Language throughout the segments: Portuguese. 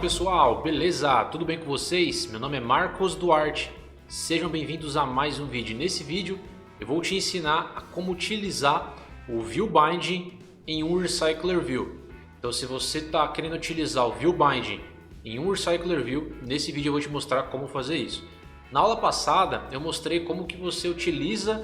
pessoal, beleza? Tudo bem com vocês? Meu nome é Marcos Duarte. Sejam bem-vindos a mais um vídeo. Nesse vídeo eu vou te ensinar a como utilizar o View Binding em um Recycler View. Então, se você está querendo utilizar o View Binding em um Recycler View, nesse vídeo eu vou te mostrar como fazer isso. Na aula passada eu mostrei como que você utiliza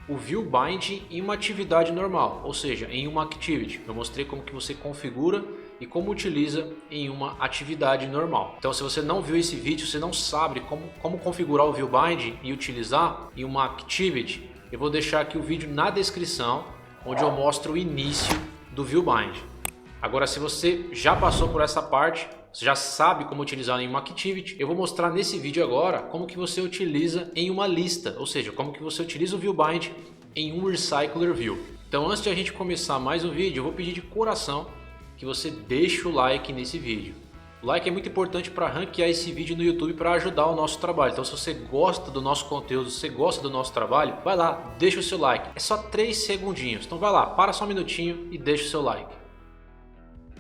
o View Binding em uma atividade normal, ou seja, em uma Activity. Eu mostrei como que você configura e como utiliza em uma atividade normal. Então, se você não viu esse vídeo, você não sabe como configurar o View Binding e utilizar em uma Activity, eu vou deixar aqui o vídeo na descrição, onde eu mostro o início do View Binding. Agora, se você já passou por essa parte, você já sabe como utilizar em uma Activity, eu vou mostrar nesse vídeo agora como que você utiliza em uma lista, ou seja, como que você utiliza o View Binding em um Recycler View. Então, antes de a gente começar mais um vídeo, eu vou pedir de coração que você deixe o like nesse vídeo. O like é muito importante para ranquear esse vídeo no YouTube, para ajudar o nosso trabalho. Então, se você gosta do nosso conteúdo, se você gosta do nosso trabalho, vai lá, deixa o seu like. É só 3 segundinhos. Então vai lá, para só um minutinho e deixa o seu like.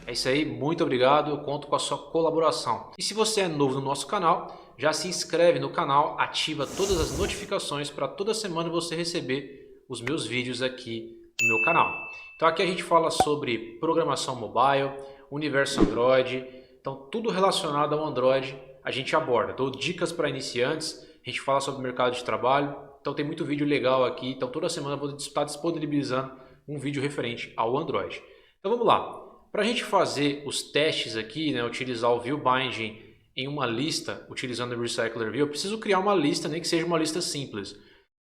É isso aí, muito obrigado, eu conto com a sua colaboração. E se você é novo no nosso canal, já se inscreve no canal, ativa todas as notificações para toda semana você receber os meus vídeos aqui no meu canal. Então aqui a gente fala sobre programação mobile, universo Android, então tudo relacionado ao Android a gente aborda. Dou dicas para iniciantes, a gente fala sobre o mercado de trabalho, então tem muito vídeo legal aqui, então toda semana eu vou estar disponibilizando um vídeo referente ao Android. Então vamos lá. Para a gente fazer os testes aqui, né, utilizar o View Binding em uma lista, utilizando o Recycler View, eu preciso criar uma lista, nem que seja uma lista simples.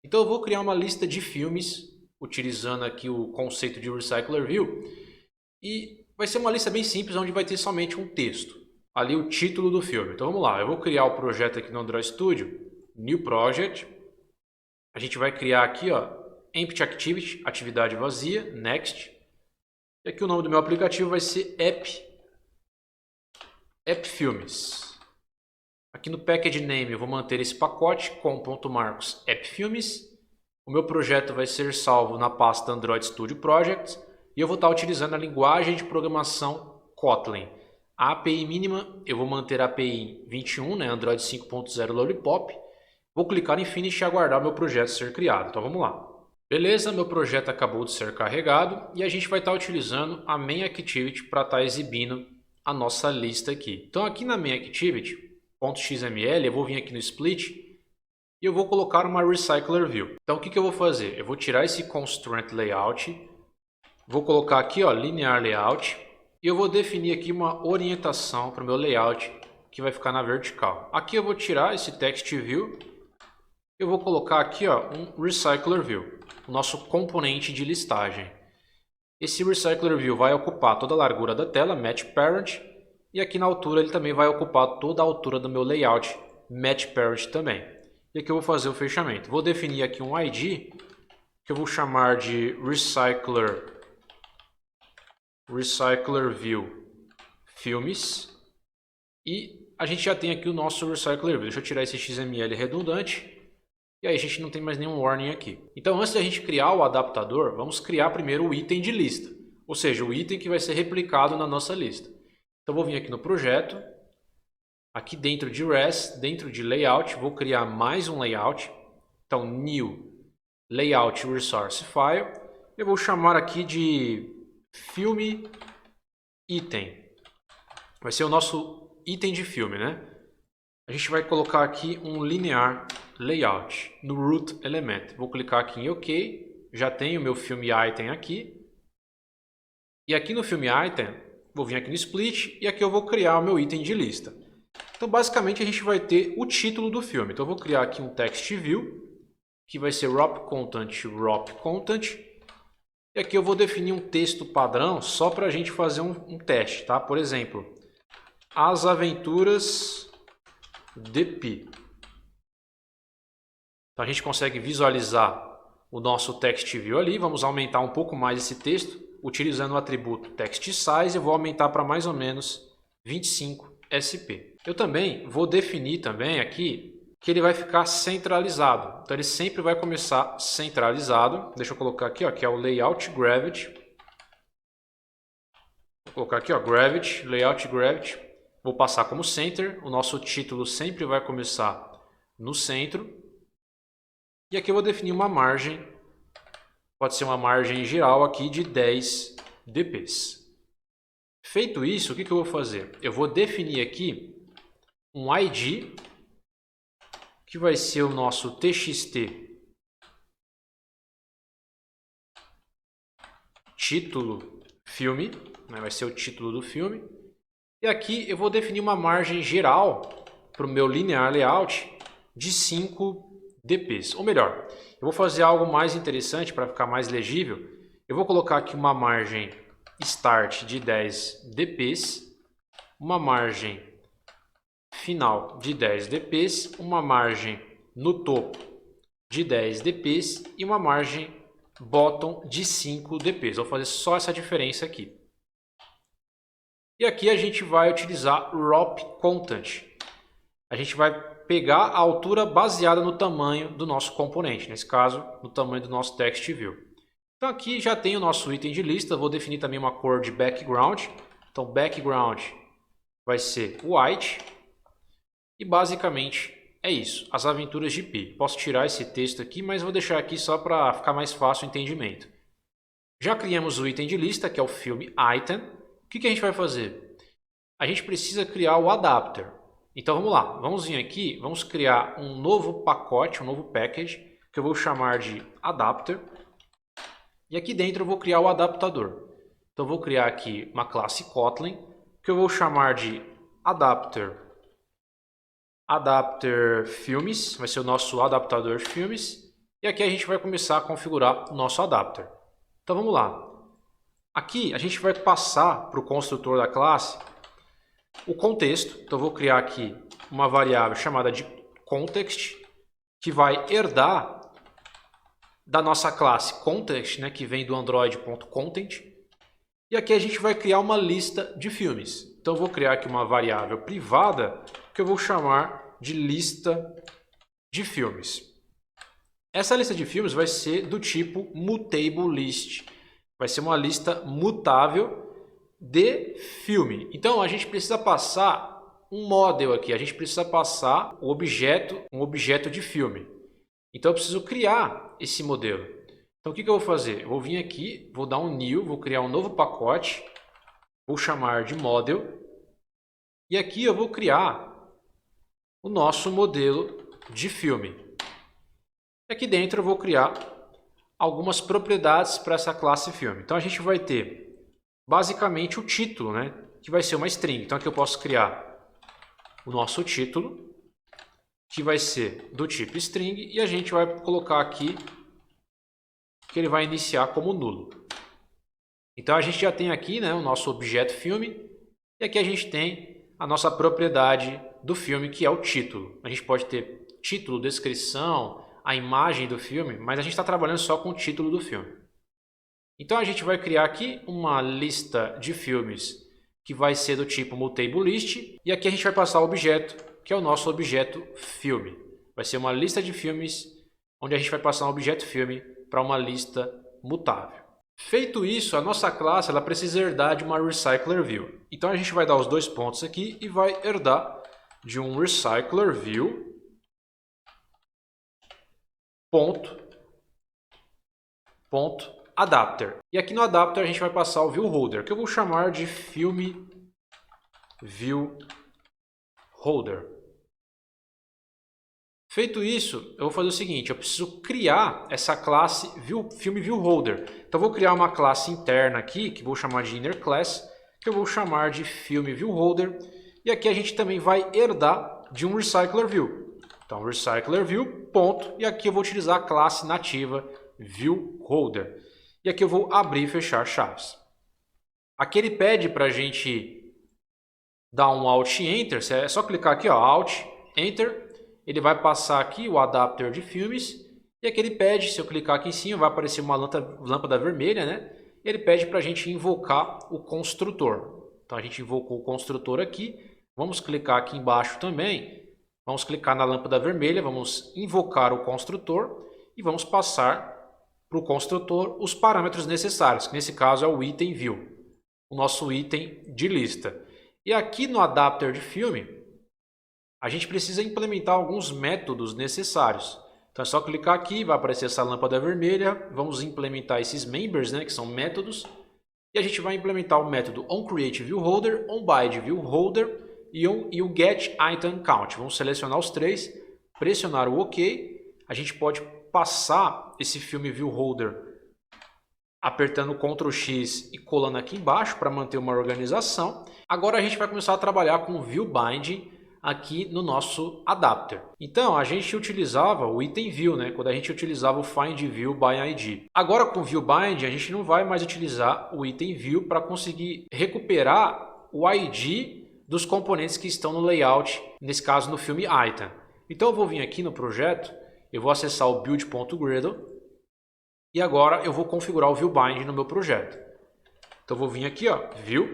Então eu vou criar uma lista de filmes, utilizando aqui o conceito de Recycler View, e vai ser uma lista bem simples, onde vai ter somente um texto, ali o título do filme. Então vamos lá, eu vou criar o projeto aqui no Android Studio, New Project, a gente vai criar aqui, ó, Empty Activity, atividade vazia, Next. E aqui o nome do meu aplicativo vai ser App Filmes. Aqui no Package Name eu vou manter esse pacote com.marcos App Filmes. O meu projeto vai ser salvo na pasta Android Studio Projects. E eu vou estar utilizando a linguagem de programação Kotlin. A API mínima eu vou manter a API 21, né, Android 5.0 Lollipop. Vou clicar em Finish e aguardar o meu projeto ser criado. Então vamos lá. Beleza, meu projeto acabou de ser carregado e a gente vai estar utilizando a Main Activity para estar exibindo a nossa lista aqui. Então aqui na Main Activity, .xml, eu vou vir aqui no Split e eu vou colocar uma Recycler View. Então o que eu vou fazer? Eu vou tirar esse Constraint Layout, vou colocar aqui, ó, Linear Layout, e eu vou definir aqui uma orientação para o meu layout que vai ficar na vertical. Aqui eu vou tirar esse Text View, eu vou colocar aqui, ó, um Recycler View, o nosso componente de listagem. Esse Recycler View vai ocupar toda a largura da tela, Match Parent, e aqui na altura ele também vai ocupar toda a altura do meu layout, Match Parent também. E aqui eu vou fazer o fechamento. Vou definir aqui um ID, que eu vou chamar de Recycler View Filmes, e a gente já tem aqui o nosso Recycler View. Deixa eu tirar esse XML redundante. E aí a gente não tem mais nenhum warning aqui. Então, antes da gente criar o adaptador, vamos criar primeiro o item de lista. Ou seja, o item que vai ser replicado na nossa lista. Então, vou vir aqui no projeto. Aqui dentro de Res, dentro de Layout, vou criar mais um layout. Então, New Layout Resource File. Eu vou chamar aqui de Filme Item. Vai ser o nosso item de filme, né? A gente vai colocar aqui um Linear Layout no Root Element. Vou clicar aqui em OK. Já tenho o meu filme Item aqui. E aqui no filme Item, vou vir aqui no Split e aqui eu vou criar o meu item de lista. Então, basicamente, a gente vai ter o título do filme. Então, eu vou criar aqui um Text View, que vai ser Wrap Content. E aqui eu vou definir um texto padrão só para a gente fazer um teste, tá? Por exemplo, As Aventuras de Pi. Então a gente consegue visualizar o nosso text view ali. Vamos aumentar um pouco mais esse texto utilizando o atributo text size. Eu vou aumentar para mais ou menos 25 SP. Eu também vou definir também aqui que ele vai ficar centralizado. Então ele sempre vai começar centralizado. Deixa eu colocar aqui, ó, que é o Layout Gravity. Vou colocar aqui, ó, Gravity, Layout Gravity. vou passar como center, o nosso título sempre vai começar no centro. E aqui eu vou definir uma margem, pode ser uma margem geral aqui de 10 dps. Feito isso, o que eu vou fazer? Eu vou definir aqui um ID, que vai ser o nosso txt título filme, né? Vai ser o título do filme. E aqui eu vou definir uma margem geral para o meu linear layout de 5 dps. Ou melhor, eu vou fazer algo mais interessante para ficar mais legível. Eu vou colocar aqui uma margem start de 10 dps, uma margem final de 10 dps, uma margem no topo de 10 dps e uma margem bottom de 5 dps. Vou fazer só essa diferença aqui. E aqui a gente vai utilizar wrap content. A gente vai pegar a altura baseada no tamanho do nosso componente, nesse caso, no tamanho do nosso text view. Então aqui já tem o nosso item de lista, vou definir também uma cor de background. Então background vai ser white. E basicamente é isso, as aventuras de Pi. Posso tirar esse texto aqui, mas vou deixar aqui só para ficar mais fácil o entendimento. Já criamos o item de lista, que é o filme item. O que a gente vai fazer? A gente precisa criar o adapter. Então vamos lá, vamos vir aqui, vamos criar um novo pacote, um novo package, que eu vou chamar de adapter. E aqui dentro eu vou criar o adaptador. Então eu vou criar aqui uma classe Kotlin, que eu vou chamar de adapter filmes, vai ser o nosso adaptador filmes. E aqui a gente vai começar a configurar o nosso adapter. Então vamos lá. Aqui a gente vai passar para o construtor da classe o contexto. Então eu vou criar aqui uma variável chamada de context, que vai herdar da nossa classe context, né, que vem do android.content. E aqui a gente vai criar uma lista de filmes. Então eu vou criar aqui uma variável privada que eu vou chamar de lista de filmes. Essa lista de filmes vai ser do tipo mutable list. Vai ser uma lista mutável de filme. Então a gente precisa passar um model aqui. A gente precisa passar um objeto de filme. Então eu preciso criar esse modelo. Então o que eu vou fazer? Eu vou vir aqui, vou dar um new, vou criar um novo pacote. Vou chamar de model. E aqui eu vou criar o nosso modelo de filme. E aqui dentro eu vou criar algumas propriedades para essa classe filme. Então a gente vai ter basicamente o título, né, que vai ser uma string. Então aqui eu posso criar o nosso título, que vai ser do tipo string, e a gente vai colocar aqui que ele vai iniciar como nulo. Então a gente já tem aqui, né, o nosso objeto filme, e aqui a gente tem a nossa propriedade do filme, que é o título. A gente pode ter título, descrição, a imagem do filme, mas a gente está trabalhando só com o título do filme. Então a gente vai criar aqui uma lista de filmes que vai ser do tipo mutable list, e aqui a gente vai passar o objeto, que é o nosso objeto filme. Vai ser uma lista de filmes, onde a gente vai passar um objeto filme para uma lista mutável. Feito isso, a nossa classe ela precisa herdar de uma recycler view. Então a gente vai dar os dois pontos aqui e vai herdar de um recycler view ponto adapter. E aqui no adapter a gente vai passar o view holder, que eu vou chamar de filme view holder. Feito isso, eu vou fazer o seguinte, eu preciso criar essa classe filme view holder. Então eu vou criar uma classe interna aqui, que vou chamar de inner class, que eu vou chamar de filme view holder. E aqui a gente também vai herdar de um recycler view. Então recycler view, ponto, e aqui eu vou utilizar a classe nativa view holder. E aqui eu vou abrir e fechar chaves. Aqui ele pede para a gente dar um Alt Enter, é só clicar aqui, ó, Alt Enter. Ele vai passar aqui o adapter de filmes. E aqui ele pede, se eu clicar aqui em cima, vai aparecer uma lâmpada vermelha, né? Ele pede para a gente invocar o construtor. Então a gente invocou o construtor aqui. Vamos clicar aqui embaixo também. Vamos clicar na lâmpada vermelha, vamos invocar o construtor e vamos passar para o construtor os parâmetros necessários, que nesse caso é o item view, o nosso item de lista. E aqui no adapter de filme, a gente precisa implementar alguns métodos necessários. Então é só clicar aqui, vai aparecer essa lâmpada vermelha, vamos implementar esses members, né, que são métodos, e a gente vai implementar o método onCreateViewHolder, onBindViewHolder e o getItemCount. Vamos selecionar os três, pressionar o OK, a gente pode passar esse filme ViewHolder apertando Ctrl X e colando aqui embaixo para manter uma organização. Agora a gente vai começar a trabalhar com o ViewBinding aqui no nosso adapter. Então a gente utilizava o item view, né, quando a gente utilizava o find view by ID. Agora com o ViewBind a gente não vai mais utilizar o item view para conseguir recuperar o ID dos componentes que estão no layout, nesse caso no filme item. Então eu vou vir aqui no projeto, eu vou acessar o build.gradle e agora eu vou configurar o ViewBind no meu projeto. Então eu vou vir aqui, ó, View,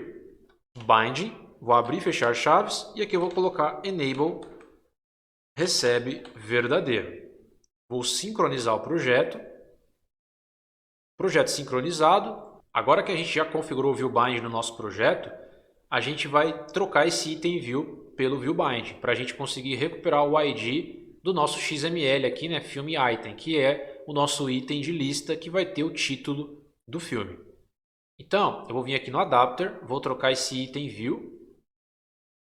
Binding, vou abrir e fechar chaves e aqui eu vou colocar Enable recebe verdadeiro. Vou sincronizar o projeto. Projeto sincronizado. Agora que a gente já configurou o ViewBind no nosso projeto, a gente vai trocar esse item view pelo ViewBind para a gente conseguir recuperar o ID do nosso XML aqui, né, filme item, que é o nosso item de lista que vai ter o título do filme. Então, eu vou vir aqui no adapter, vou trocar esse item view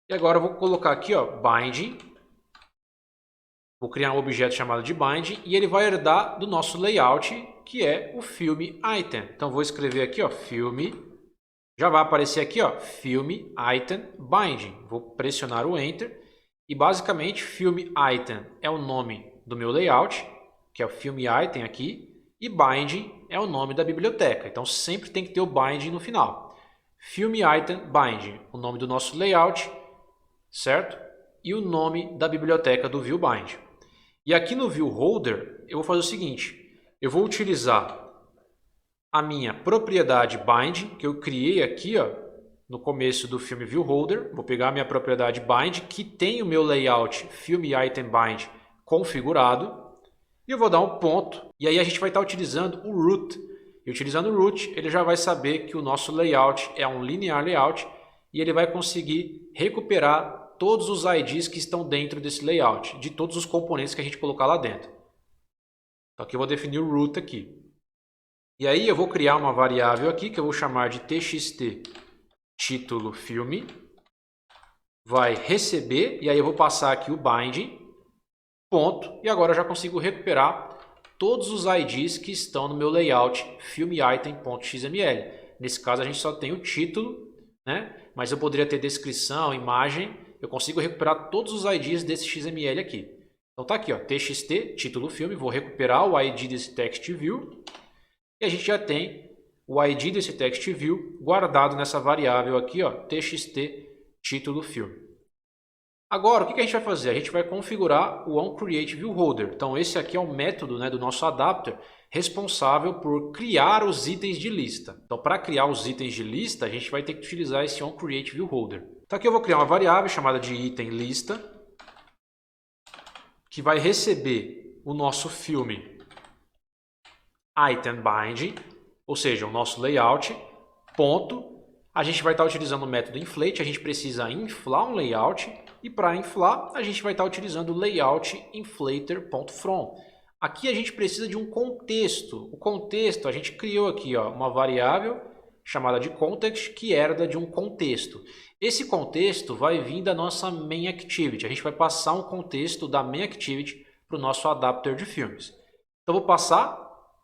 e agora eu vou colocar aqui, ó, binding. Vou criar um objeto chamado de binding e ele vai herdar do nosso layout, que é o filme item. Então vou escrever aqui, ó, filme. Já vai aparecer aqui, ó, filme item binding. Vou pressionar o enter e basicamente filme item é o nome do meu layout, que é o filme item aqui, e binding é o nome da biblioteca. Então sempre tem que ter o binding no final. Filme item binding, o nome do nosso layout, certo? E o nome da biblioteca do ViewBind. E aqui no ViewHolder eu vou fazer o seguinte, eu vou utilizar a minha propriedade bind, que eu criei aqui, ó, no começo do filme ViewHolder. Vou pegar a minha propriedade bind, que tem o meu layout filmItemBind configurado, e eu vou dar um ponto, e aí a gente vai estar utilizando o root. E utilizando o root, ele já vai saber que o nosso layout é um linear layout, e ele vai conseguir recuperar todos os IDs que estão dentro desse layout, de todos os componentes que a gente colocar lá dentro. Então aqui eu vou definir o root aqui. E aí eu vou criar uma variável aqui que eu vou chamar de txt título filme. Vai receber, e aí eu vou passar aqui o binding, ponto, e agora eu já consigo recuperar todos os IDs que estão no meu layout filmItem.xml. Nesse caso a gente só tem o título, né? Mas eu poderia ter descrição, imagem. Eu consigo recuperar todos os IDs desse XML aqui. Então tá aqui, ó, txt, título filme, vou recuperar o ID desse text view. E a gente já tem o ID desse text view guardado nessa variável aqui, ó, txt, título filme. Agora, o que a gente vai fazer? A gente vai configurar o onCreateViewHolder. Então esse aqui é o método, né, do nosso adapter responsável por criar os itens de lista. Então para criar os itens de lista, a gente vai ter que utilizar esse onCreateViewHolder. Então aqui eu vou criar uma variável chamada de item lista, que vai receber o nosso filme item binding, ou seja, o nosso layout, ponto. A gente vai estar utilizando o método inflate, a gente precisa inflar um layout, e para inflar a gente vai estar utilizando o layout inflater.from. Aqui a gente precisa de um contexto. O contexto, a gente criou aqui, ó, uma variável chamada de context que herda de um contexto. Esse contexto vai vir da nossa main activity. A gente vai passar um contexto da main activity para o nosso adapter de filmes. Então vou passar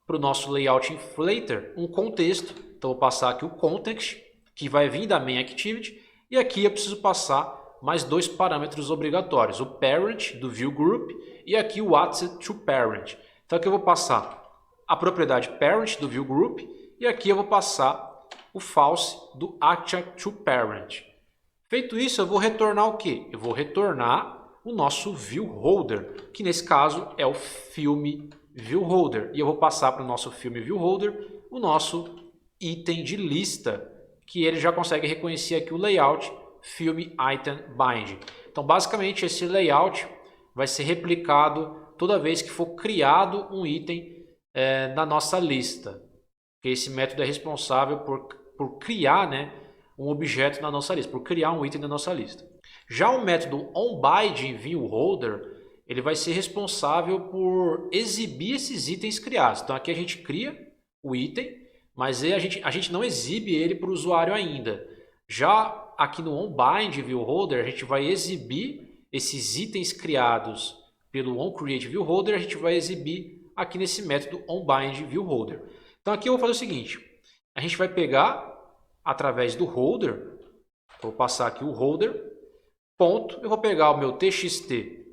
para o nosso layout inflater um contexto. Então vou passar aqui o context, que vai vir da main activity, e aqui eu preciso passar mais dois parâmetros obrigatórios, o parent do viewGroup e aqui o AssetToParent. Então aqui eu vou passar a propriedade parent do viewGroup e aqui eu vou passar o false do ActionToParent. Feito isso, eu vou retornar o quê? Eu vou retornar o nosso ViewHolder, que nesse caso é o filme ViewHolder. E eu vou passar para o nosso filme ViewHolder o nosso item de lista, que ele já consegue reconhecer aqui o layout filme item bind. Então basicamente esse layout vai ser replicado toda vez que for criado um item na nossa lista. Porque esse método é responsável por criar, né, um objeto na nossa lista, por criar um item na nossa lista. Já o método onBindingViewHolder, ele vai ser responsável por exibir esses itens criados. Então aqui a gente cria o item, mas a gente não exibe ele para o usuário ainda. Já aqui no onBindingViewHolder, a gente vai exibir esses itens criados pelo onCreateViewHolder, a gente vai exibir aqui nesse método onBindingViewHolder. Então aqui eu vou fazer o seguinte, a gente vai pegar através do holder, vou passar aqui o holder, ponto, eu vou pegar o meu txt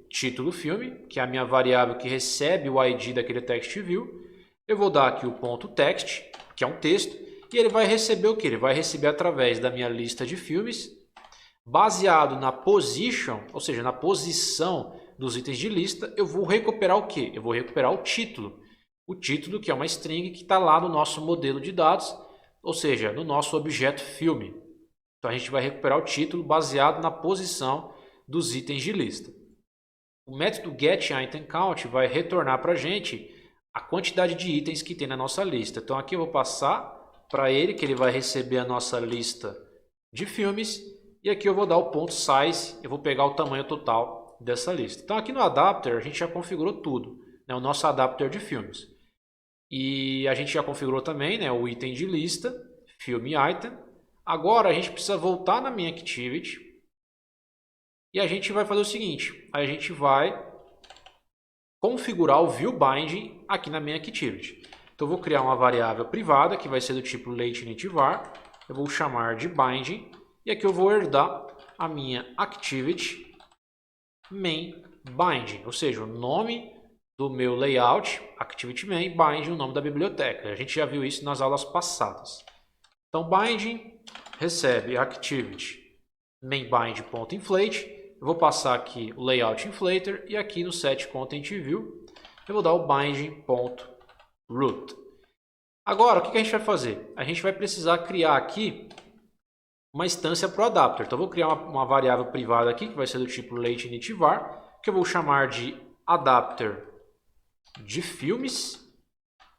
título filme, que é a minha variável que recebe o ID daquele text view, eu vou dar aqui o ponto text, que é um texto, e ele vai receber o que? Ele vai receber através da minha lista de filmes, baseado na position, ou seja, na posição dos itens de lista, eu vou recuperar o que? Eu vou recuperar o título. O título, que é uma string que está lá no nosso modelo de dados, ou seja, no nosso objeto filme. Então a gente vai recuperar o título baseado na posição dos itens de lista. O método getItemCount vai retornar para a gente a quantidade de itens que tem na nossa lista. Então aqui eu vou passar para ele, que ele vai receber a nossa lista de filmes, e aqui eu vou dar o ponto size, eu vou pegar o tamanho total dessa lista. Então aqui no adapter a gente já configurou tudo, né, o nosso adapter de filmes. E a gente já configurou também, né, o item de lista, filme item. Agora a gente precisa voltar na minha activity e a gente vai fazer o seguinte, a gente vai configurar o viewBinding aqui na minha activity. Então eu vou criar uma variável privada que vai ser do tipo latencyVar, eu vou chamar de binding e aqui eu vou herdar a minha activity main_binding, ou seja, o nome do meu layout, activity main, binding, o nome da biblioteca. A gente já viu isso nas aulas passadas. Então, binding recebe activity main_bind.inflate. Eu vou passar aqui o layout inflator e aqui no setContentView eu vou dar o binding.root. Agora, o que a gente vai fazer? A gente vai precisar criar aqui uma instância para o adapter. Então, eu vou criar uma variável privada aqui, que vai ser do tipo latencyVar, que eu vou chamar de adapter de filmes,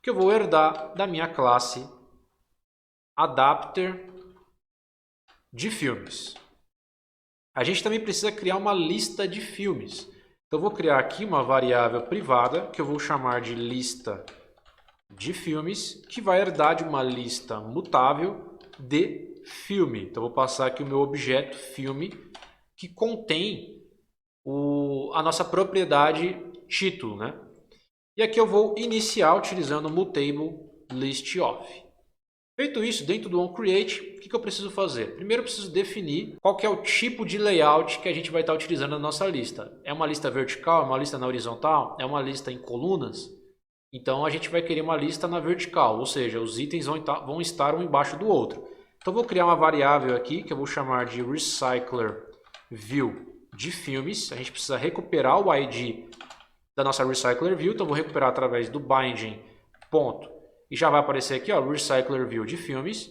que eu vou herdar da minha classe adapter de filmes. A gente também precisa criar uma lista de filmes. Então eu vou criar aqui uma variável privada que eu vou chamar de lista de filmes, que vai herdar de uma lista mutável de filme. Então eu vou passar aqui o meu objeto filme, que contém a nossa propriedade título, né? E aqui eu vou iniciar utilizando o mutable listOf. Feito isso, dentro do onCreate, o que eu preciso fazer? Primeiro eu preciso definir qual que é o tipo de layout que a gente vai estar utilizando na nossa lista. É uma lista vertical, é uma lista na horizontal, é uma lista em colunas? Então a gente vai querer uma lista na vertical, ou seja, os itens vão estar um embaixo do outro. Então eu vou criar uma variável aqui que eu vou chamar de recyclerView de filmes. A gente precisa recuperar o ID da nossa recyclerView, então eu vou recuperar através do binding ponto. E já vai aparecer aqui, ó, recyclerView de filmes.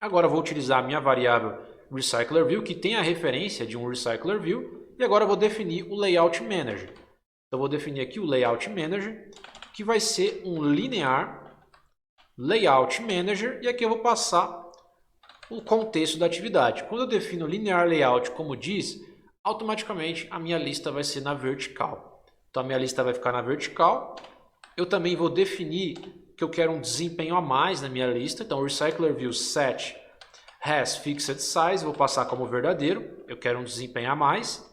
Agora eu vou utilizar a minha variável recyclerView, que tem a referência de um recyclerView. E agora eu vou definir o layout manager. Então eu vou definir aqui o layout manager, que vai ser um linear layout manager. E aqui eu vou passar o contexto da atividade. Quando eu defino linear layout como diz, automaticamente a minha lista vai ser na vertical. Então a minha lista vai ficar na vertical. Eu também vou definir que eu quero um desempenho a mais na minha lista. Então recyclerView set has fixed size, vou passar como verdadeiro. Eu quero um desempenho a mais.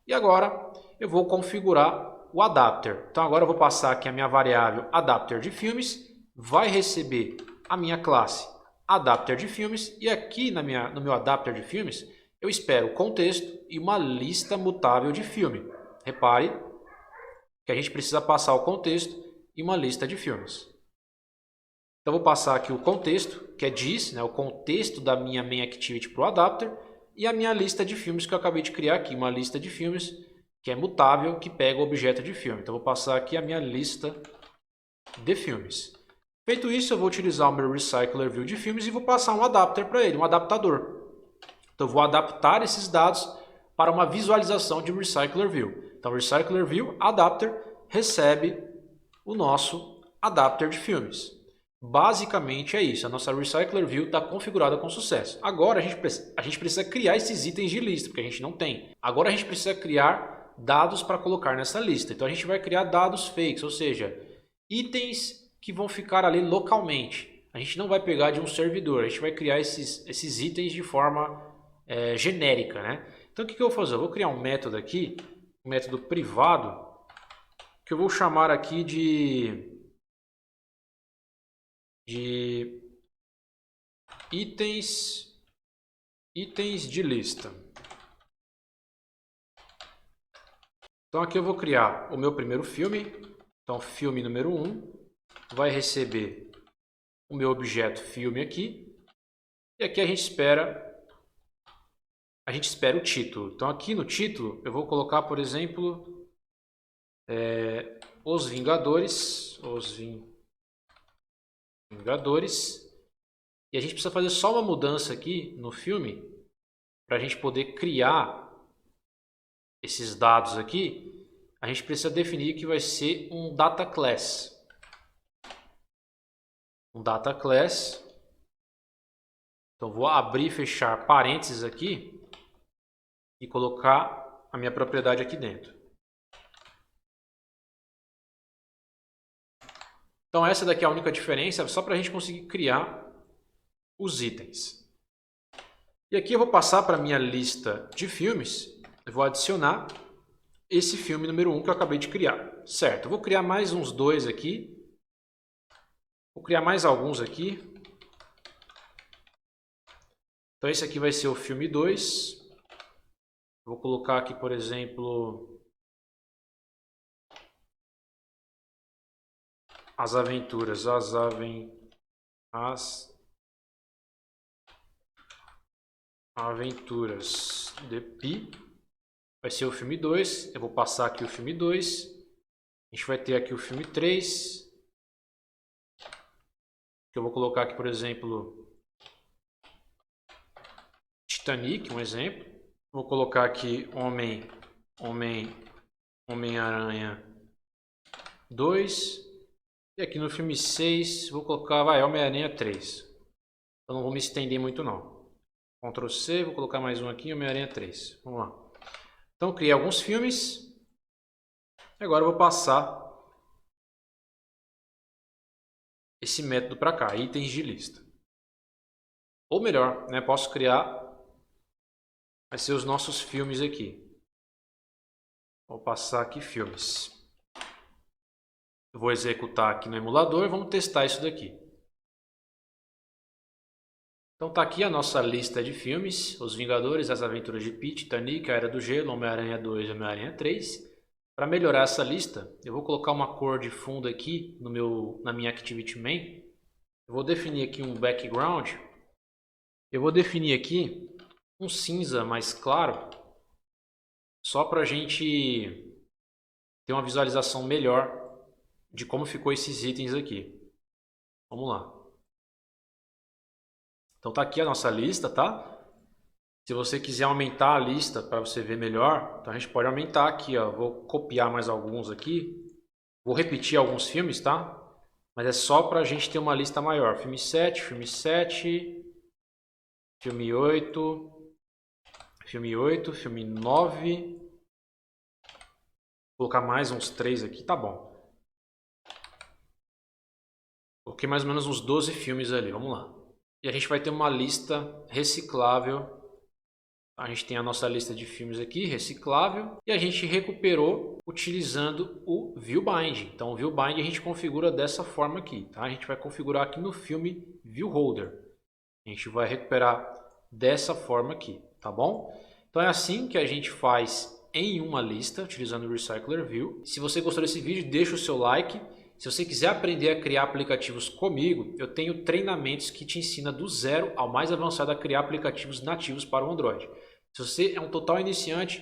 E agora eu vou configurar o adapter. Então agora eu vou passar aqui a minha variável adapter de filmes, vai receber a minha classe adapter de filmes e aqui no meu adapter de filmes eu espero o contexto e uma lista mutável de filme. Repare que a gente precisa passar o contexto e uma lista de filmes. Então vou passar aqui o contexto, que é diz, né, o contexto da minha main activity para o adapter e a minha lista de filmes que eu acabei de criar aqui, uma lista de filmes que é mutável, que pega o objeto de filme. Então vou passar aqui a minha lista de filmes. Feito isso, eu vou utilizar o meu recyclerView de filmes e vou passar um adapter para ele, um adaptador. Então eu vou adaptar esses dados para uma visualização de recyclerView. Então recyclerView adapter recebe o nosso adapter de filmes. Basicamente é isso, a nossa Recycler View está configurada com sucesso. Agora a gente precisa criar esses itens de lista, porque a gente não tem. Agora a gente precisa criar dados para colocar nessa lista. Então a gente vai criar dados fakes, ou seja, itens que vão ficar ali localmente. A gente não vai pegar de um servidor, a gente vai criar esses itens de forma genérica, né? Então o que eu vou fazer? Eu vou criar um método aqui, um método privado, que eu vou chamar aqui de itens de lista. Então aqui eu vou criar o meu primeiro filme. Então filme número 1 vai receber o meu objeto filme aqui. E aqui a gente espera o título. Então aqui no título eu vou colocar, por exemplo, Os Vingadores. E a gente precisa fazer só uma mudança aqui no filme para a gente poder criar esses dados aqui. A gente precisa definir que vai ser um data class. Um data class. Então vou abrir e fechar parênteses aqui e colocar a minha propriedade aqui dentro. Então essa daqui é a única diferença, só para a gente conseguir criar os itens. E aqui eu vou passar para a minha lista de filmes, eu vou adicionar esse filme número 1 que eu acabei de criar. Certo, eu vou criar mais uns dois aqui, vou criar mais alguns aqui. Então esse aqui vai ser o filme 2. Vou colocar aqui, por exemplo, As Aventuras de Pi. Vai ser o filme 2. Eu vou passar aqui o filme 2. A gente vai ter aqui o filme 3. Que eu vou colocar aqui, por exemplo, Titanic, um exemplo. Vou colocar aqui Homem-Aranha 2. E aqui no filme 6, vou colocar Homem-Aranha 3. Eu não vou me estender muito não. Ctrl C, vou colocar mais um aqui, Homem-Aranha 3. Vamos lá. Então criei alguns filmes. E agora eu vou passar esse método para cá, itens de lista. Ou melhor, né, posso criar, vai ser os nossos filmes aqui. Vou passar aqui filmes. Eu vou executar aqui no emulador e vamos testar isso daqui. Então está aqui a nossa lista de filmes, Os Vingadores, As Aventuras de Pi, Titanic, A Era do Gelo, Homem-Aranha 2 e Homem-Aranha 3. Para melhorar essa lista, eu vou colocar uma cor de fundo aqui na minha Activity Main. Eu vou definir aqui um background. Eu vou definir aqui um cinza mais claro, só para a gente ter uma visualização melhor de como ficou esses itens aqui. Vamos lá. Então tá aqui a nossa lista, tá? Se você quiser aumentar a lista para você ver melhor, então a gente pode aumentar aqui, ó. Vou copiar mais alguns aqui. Vou repetir alguns filmes, tá? Mas é só para a gente ter uma lista maior. Filme 7, filme 7, filme 8, filme 8, filme 9. Vou colocar mais uns 3 aqui, tá bom. Coloquei mais ou menos uns 12 filmes ali, vamos lá. E a gente vai ter uma lista reciclável. A gente tem a nossa lista de filmes aqui, reciclável. E a gente recuperou utilizando o ViewBind. Então o ViewBind a gente configura dessa forma aqui, tá? A gente vai configurar aqui no filme ViewHolder. A gente vai recuperar dessa forma aqui, tá bom? Então é assim que a gente faz em uma lista, utilizando o Recycler View. Se você gostou desse vídeo, deixa o seu like. Se você quiser aprender a criar aplicativos comigo, eu tenho treinamentos que te ensinam do zero ao mais avançado a criar aplicativos nativos para o Android. Se você é um total iniciante,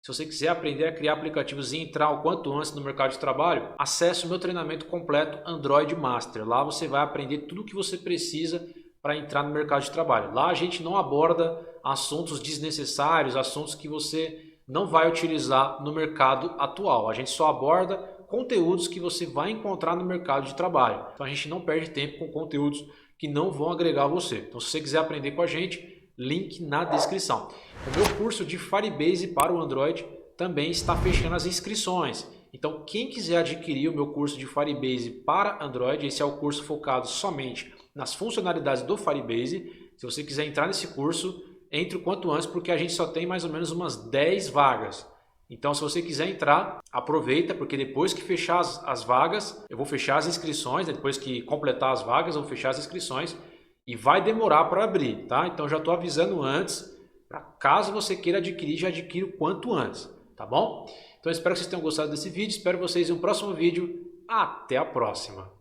se você quiser aprender a criar aplicativos e entrar o quanto antes no mercado de trabalho, acesse o meu treinamento completo Android Master. Lá você vai aprender tudo o que você precisa para entrar no mercado de trabalho. Lá a gente não aborda assuntos desnecessários, assuntos que você não vai utilizar no mercado atual. A gente só aborda conteúdos que você vai encontrar no mercado de trabalho. Então a gente não perde tempo com conteúdos que não vão agregar você. Então se você quiser aprender com a gente, link na descrição. O meu curso de Firebase para o Android também está fechando as inscrições. Então quem quiser adquirir o meu curso de Firebase para Android, esse é o curso focado somente nas funcionalidades do Firebase. Se você quiser entrar nesse curso, entre o quanto antes, porque a gente só tem mais ou menos umas 10 vagas. Então se você quiser entrar, aproveita, porque depois que fechar as vagas, eu vou fechar as inscrições, né? Depois que completar as vagas, eu vou fechar as inscrições e vai demorar para abrir, tá? Então já estou avisando antes, para caso você queira adquirir, já adquira o quanto antes, tá bom? Então espero que vocês tenham gostado desse vídeo, espero vocês em um próximo vídeo, até a próxima!